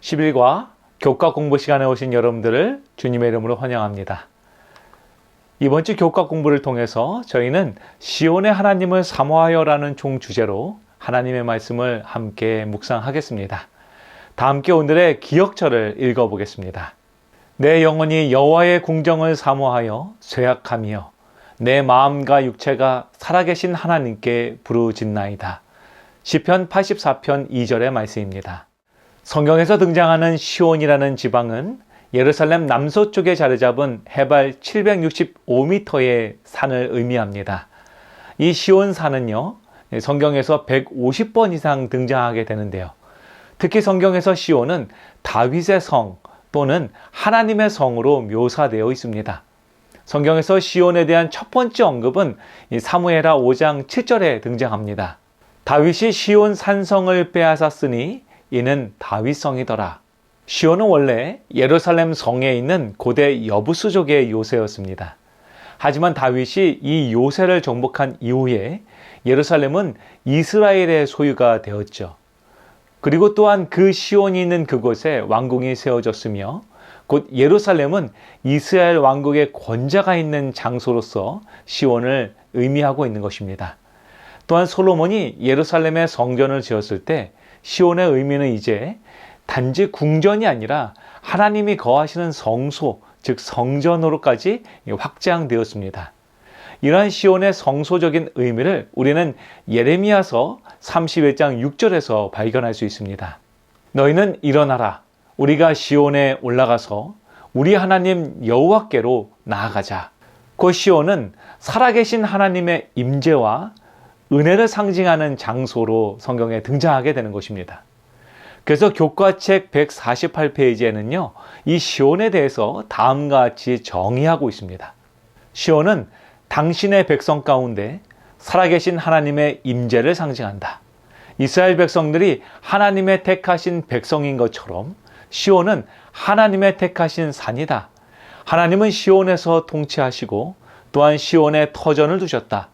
10일과 교과 공부 시간에 오신 여러분들을 주님의 이름으로 환영합니다. 이번 주 교과 공부를 통해서 저희는 시온의 하나님을 사모하여라는 총 주제로 하나님의 말씀을 함께 묵상하겠습니다. 다 함께 오늘의 기억절을 읽어보겠습니다. 내 영혼이 여호와의 궁정을 사모하여 쇠약하며 내 마음과 육체가 살아계신 하나님께 부르짖나이다. 시편 84편 2절의 말씀입니다. 성경에서 등장하는 시온이라는 지방은 예루살렘 남서쪽에 자리 잡은 해발 765m의 산을 의미합니다. 이 시온 산은요, 성경에서 150번 이상 등장하게 되는데요. 특히 성경에서 시온은 다윗의 성 또는 하나님의 성으로 묘사되어 있습니다. 성경에서 시온에 대한 첫 번째 언급은 사무엘하 5장 7절에 등장합니다. 다윗이 시온 산성을 빼앗았으니 이는 다윗성이더라. 시온은 원래 예루살렘 성에 있는 고대 여부수족의 요새였습니다. 하지만 다윗이 이 요새를 정복한 이후에 예루살렘은 이스라엘의 소유가 되었죠. 그리고 또한 그 시온이 있는 그곳에 왕궁이 세워졌으며 곧 예루살렘은 이스라엘 왕국의 권자가 있는 장소로서 시온을 의미하고 있는 것입니다. 또한 솔로몬이 예루살렘에 성전을 지었을 때 시온의 의미는 이제 단지 궁전이 아니라 하나님이 거하시는 성소, 즉 성전으로까지 확장되었습니다. 이러한 시온의 성소적인 의미를 우리는 예레미야서 31장 6절에서 발견할 수 있습니다. 너희는 일어나라. 우리가 시온에 올라가서 우리 하나님 여호와께로 나아가자. 그 시온은 살아계신 하나님의 임재와 은혜를 상징하는 장소로 성경에 등장하게 되는 것입니다. 그래서 교과책 148페이지에는요, 이 시온에 대해서 다음과 같이 정의하고 있습니다. 시온은 당신의 백성 가운데 살아계신 하나님의 임재를 상징한다. 이스라엘 백성들이 하나님의 택하신 백성인 것처럼 시온은 하나님의 택하신 산이다. 하나님은 시온에서 통치하시고 또한 시온에 터전을 두셨다.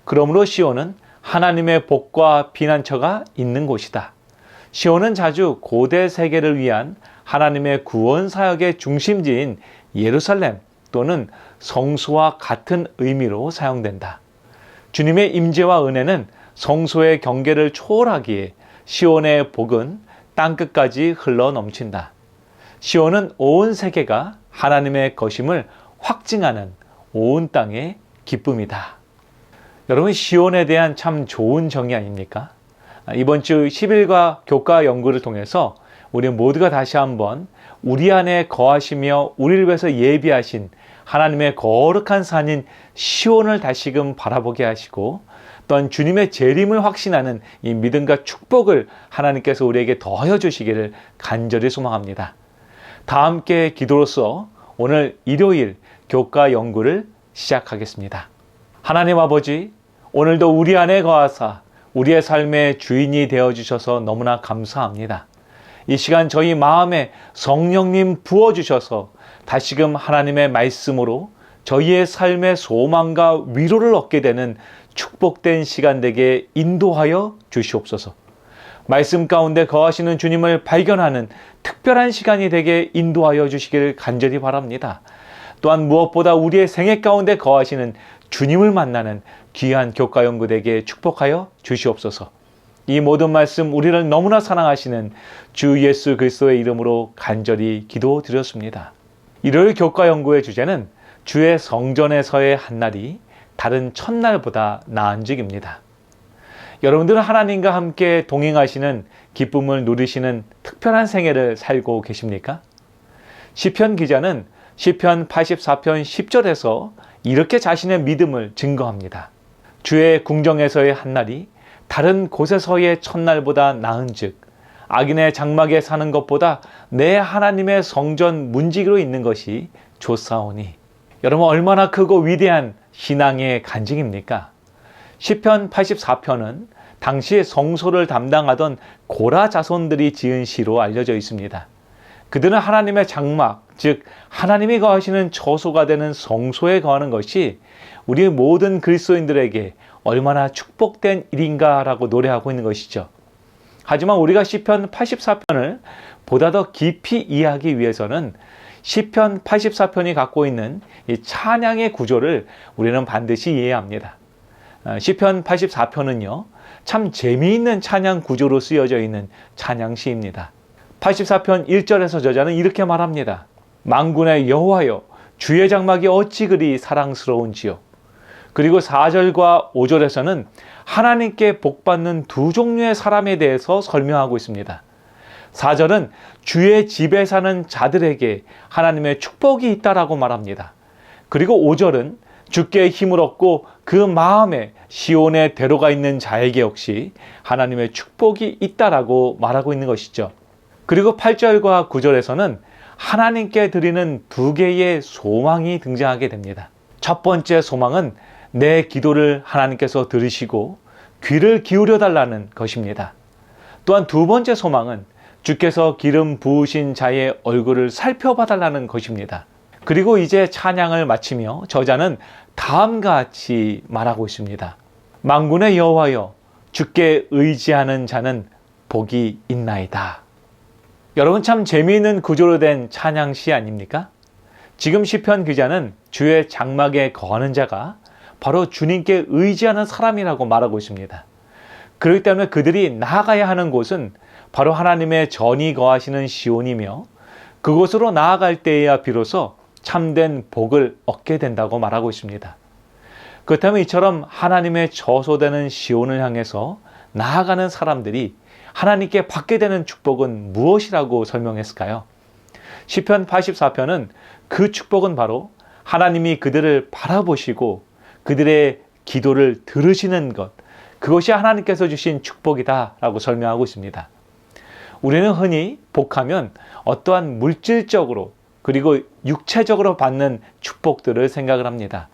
그러므로 시온은 하나님의 복과 피난처가 있는 곳이다. 시온은 자주 고대 세계를 위한 하나님의 구원 사역의 중심지인 예루살렘 또는 성소와 같은 의미로 사용된다. 주님의 임재와 은혜는 성소의 경계를 초월하기에 시온의 복은 땅끝까지 흘러 넘친다. 시온은 온 세계가 하나님의 것임을 확증하는 온 땅의 기쁨이다. 여러분, 시온에 대한 참 좋은 정의 아닙니까? 이번 주 10일과 교과 연구를 통해서 우리 모두가 다시 한번 우리 안에 거하시며 우리를 위해서 예비하신 하나님의 거룩한 산인 시온을 다시금 바라보게 하시고 또한 주님의 재림을 확신하는 이 믿음과 축복을 하나님께서 우리에게 더하여 주시기를 간절히 소망합니다. 다 함께 기도로서 오늘 일요일 교과 연구를 시작하겠습니다. 하나님 아버지, 오늘도 우리 안에 거하사 우리의 삶의 주인이 되어주셔서 너무나 감사합니다. 이 시간 저희 마음에 성령님 부어주셔서 다시금 하나님의 말씀으로 저희의 삶의 소망과 위로를 얻게 되는 축복된 시간 되게 인도하여 주시옵소서. 말씀 가운데 거하시는 주님을 발견하는 특별한 시간이 되게 인도하여 주시기를 간절히 바랍니다. 또한 무엇보다 우리의 생애 가운데 거하시는 주님을 만나는 귀한 교과 연구되게 축복하여 주시옵소서. 이 모든 말씀 우리를 너무나 사랑하시는 주 예수 그리스도의 이름으로 간절히 기도드렸습니다. 일요일 교과 연구의 주제는 주의 성전에서의 한날이 다른 첫날보다 나은즉입니다. 여러분들은 하나님과 함께 동행하시는 기쁨을 누리시는 특별한 생애를 살고 계십니까? 시편 기자는 시편 84편 10절에서 이렇게 자신의 믿음을 증거합니다. 주의 궁정에서의 한날이 다른 곳에서의 첫날보다 나은즉 악인의 장막에 사는 것보다 내 하나님의 성전 문지기로 있는 것이 좋사오니. 여러분, 얼마나 크고 위대한 신앙의 간증입니까? 시편 84편은 당시 성소를 담당하던 고라 자손들이 지은 시로 알려져 있습니다. 그들은 하나님의 장막, 즉 하나님이 거하시는 처소가 되는 성소에 거하는 것이 우리 모든 그리스도인들에게 얼마나 축복된 일인가라고 노래하고 있는 것이죠. 하지만 우리가 시편 84편을 보다 더 깊이 이해하기 위해서는 시편 84편이 갖고 있는 이 찬양의 구조를 우리는 반드시 이해해야 합니다. 시편 84편은요, 참 재미있는 찬양 구조로 쓰여져 있는 찬양시입니다. 84편 1절에서 저자는 이렇게 말합니다. 만군의 여호와여, 주의 장막이 어찌 그리 사랑스러운지요. 그리고 4절과 5절에서는 하나님께 복받는 두 종류의 사람에 대해서 설명하고 있습니다. 4절은 주의 집에 사는 자들에게 하나님의 축복이 있다라고 말합니다. 그리고 5절은 주께 힘을 얻고 그 마음에 시온의 대로가 있는 자에게 역시 하나님의 축복이 있다라고 말하고 있는 것이죠. 그리고 8절과 9절에서는 하나님께 드리는 두 개의 소망이 등장하게 됩니다. 첫 번째 소망은 내 기도를 하나님께서 들으시고 귀를 기울여 달라는 것입니다. 또한 두 번째 소망은 주께서 기름 부으신 자의 얼굴을 살펴봐 달라는 것입니다. 그리고 이제 찬양을 마치며 저자는 다음과 같이 말하고 있습니다. 만군의 여호와여, 주께 의지하는 자는 복이 있나이다. 여러분, 참 재미있는 구조로 된 찬양시 아닙니까? 지금 시편 기자는 주의 장막에 거하는 자가 바로 주님께 의지하는 사람이라고 말하고 있습니다. 그렇기 때문에 그들이 나아가야 하는 곳은 바로 하나님의 전이 거하시는 시온이며 그곳으로 나아갈 때에야 비로소 참된 복을 얻게 된다고 말하고 있습니다. 그렇다면 이처럼 하나님의 저소되는 시온을 향해서 나아가는 사람들이 하나님께 받게 되는 축복은 무엇이라고 설명했을까요? 시편 84편은 그 축복은 바로 하나님이 그들을 바라보시고 그들의 기도를 들으시는 것, 그것이 하나님께서 주신 축복이다라고 설명하고 있습니다. 우리는 흔히 복하면 어떠한 물질적으로 그리고 육체적으로 받는 축복들을 생각을 합니다.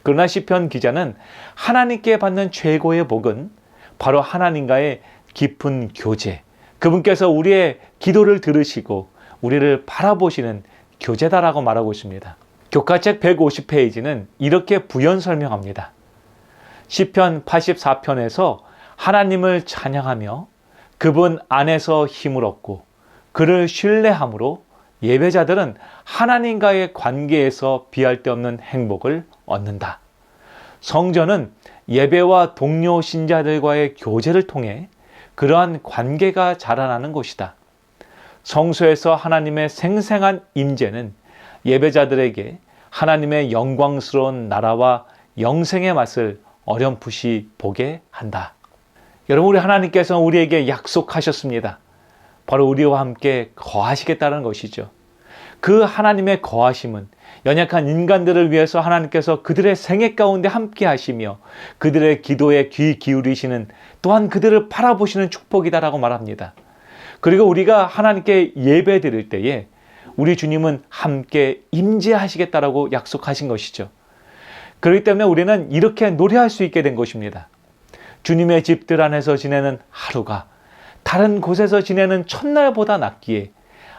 그러나 시편 기자는 하나님께 받는 최고의 복은 바로 하나님과의 깊은 교제, 그분께서 우리의 기도를 들으시고 우리를 바라보시는 교제다라고 말하고 있습니다. 교과책 150페이지는 이렇게 부연 설명합니다. 시편 84편에서 하나님을 찬양하며 그분 안에서 힘을 얻고 그를 신뢰함으로 예배자들은 하나님과의 관계에서 비할 데 없는 행복을 얻는다. 성전은 예배와 동료 신자들과의 교제를 통해 그러한 관계가 자라나는 곳이다. 성소에서 하나님의 생생한 임재는 예배자들에게 하나님의 영광스러운 나라와 영생의 맛을 어렴풋이 보게 한다. 여러분, 우리 하나님께서 우리에게 약속하셨습니다. 바로 우리와 함께 거하시겠다는 것이죠. 그 하나님의 거하심은 연약한 인간들을 위해서 하나님께서 그들의 생애 가운데 함께 하시며 그들의 기도에 귀 기울이시는, 또한 그들을 바라보시는 축복이다라고 말합니다. 그리고 우리가 하나님께 예배 드릴 때에 우리 주님은 함께 임재하시겠다라고 약속하신 것이죠. 그렇기 때문에 우리는 이렇게 노래할 수 있게 된 것입니다. 주님의 집들 안에서 지내는 하루가 다른 곳에서 지내는 첫날보다 낫기에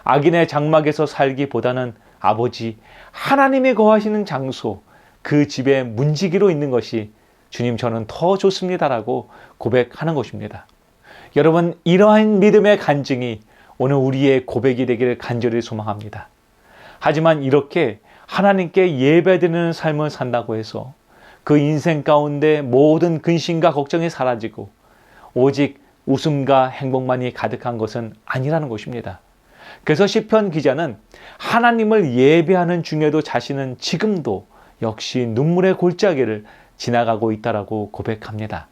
악인의 장막에서 살기보다는 아버지 하나님이 거하시는 장소, 그 집에 문지기로 있는 것이 주님 저는 더 좋습니다라고 고백하는 것입니다. 여러분, 이러한 믿음의 간증이 오늘 우리의 고백이 되기를 간절히 소망합니다. 하지만 이렇게 하나님께 예배드리는 삶을 산다고 해서 그 인생 가운데 모든 근심과 걱정이 사라지고 오직 웃음과 행복만이 가득한 것은 아니라는 것입니다. 그래서 시편 기자는 하나님을 예배하는 중에도 자신은 지금도 역시 눈물의 골짜기를 지나가고 있다라고 고백합니다.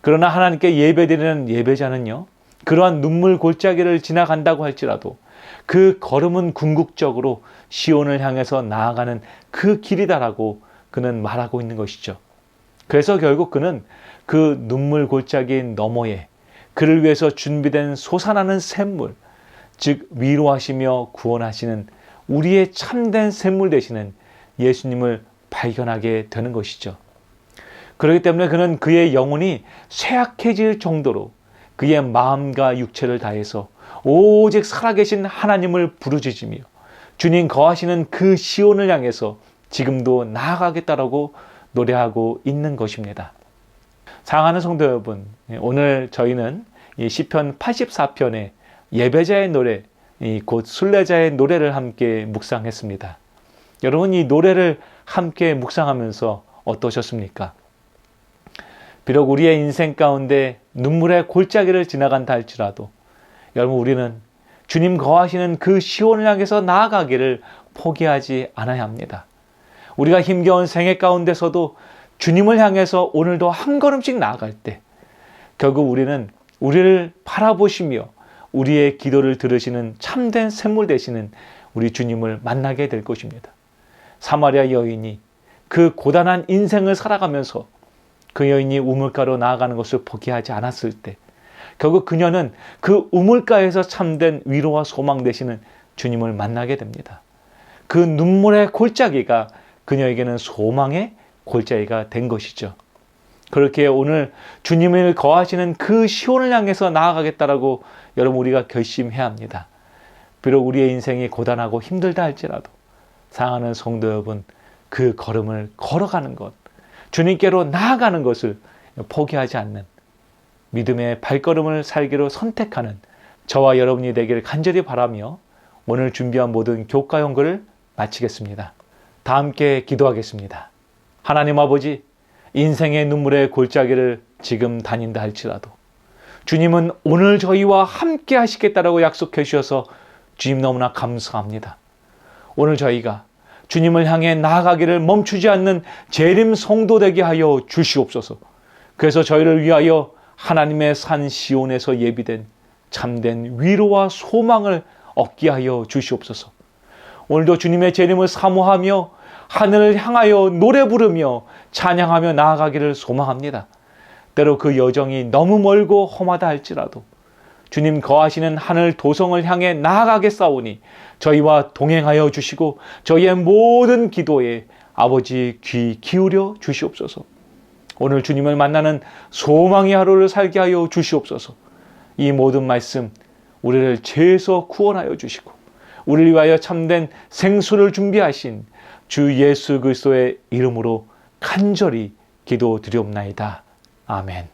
그러나 하나님께 예배드리는 예배자는요, 그러한 눈물 골짜기를 지나간다고 할지라도 그 걸음은 궁극적으로 시온을 향해서 나아가는 그 길이다라고 그는 말하고 있는 것이죠. 그래서 결국 그는 그 눈물 골짜기 너머에 그를 위해서 준비된 솟아나는 샘물, 즉 위로하시며 구원하시는 우리의 참된 샘물 되시는 예수님을 발견하게 되는 것이죠. 그렇기 때문에 그는 그의 영혼이 쇠약해질 정도로 그의 마음과 육체를 다해서 오직 살아계신 하나님을 부르짖으며 주님 거하시는 그 시온을 향해서 지금도 나아가겠다라고 노래하고 있는 것입니다. 사랑하는 성도 여러분, 오늘 저희는 이 시편 84편의 예배자의 노래, 곧 순례자의 노래를 함께 묵상했습니다. 여러분, 이 노래를 함께 묵상하면서 어떠셨습니까? 비록 우리의 인생 가운데 눈물의 골짜기를 지나간다 할지라도 여러분, 우리는 주님 거하시는 그 시온을 향해서 나아가기를 포기하지 않아야 합니다. 우리가 힘겨운 생애 가운데서도 주님을 향해서 오늘도 한 걸음씩 나아갈 때 결국 우리는 우리를 바라보시며 우리의 기도를 들으시는 참된 샘물 되시는 우리 주님을 만나게 될 것입니다. 사마리아 여인이 그 고단한 인생을 살아가면서 그 여인이 우물가로 나아가는 것을 포기하지 않았을 때 결국 그녀는 그 우물가에서 참된 위로와 소망 되시는 주님을 만나게 됩니다. 그 눈물의 골짜기가 그녀에게는 소망의 골짜기가 된 것이죠. 그렇게 오늘 주님을 거하시는 그 시온을 향해서 나아가겠다라고 여러분 우리가 결심해야 합니다. 비록 우리의 인생이 고단하고 힘들다 할지라도 사랑하는 성도 여러분, 그 걸음을 걸어가는 것, 주님께로 나아가는 것을 포기하지 않는 믿음의 발걸음을 살기로 선택하는 저와 여러분이 되기를 간절히 바라며 오늘 준비한 모든 교과 연구를 마치겠습니다. 다 함께 기도하겠습니다. 하나님 아버지, 인생의 눈물의 골짜기를 지금 다닌다 할지라도 주님은 오늘 저희와 함께 하시겠다라고 약속해 주셔서 주님 너무나 감사합니다. 오늘 저희가 주님을 향해 나아가기를 멈추지 않는 재림 성도 되게 하여 주시옵소서. 그래서 저희를 위하여 하나님의 산 시온에서 예비된 참된 위로와 소망을 얻게 하여 주시옵소서. 오늘도 주님의 재림을 사모하며 하늘을 향하여 노래 부르며 찬양하며 나아가기를 소망합니다. 때로 그 여정이 너무 멀고 험하다 할지라도 주님 거하시는 하늘 도성을 향해 나아가겠사오니 저희와 동행하여 주시고 저희의 모든 기도에 아버지 귀 기울여 주시옵소서. 오늘 주님을 만나는 소망의 하루를 살게 하여 주시옵소서. 이 모든 말씀 우리를 죄에서 구원하여 주시고 우리를 위하여 참된 생수를 준비하신 주 예수 그리스도의 이름으로 간절히 기도드리옵나이다. 아멘.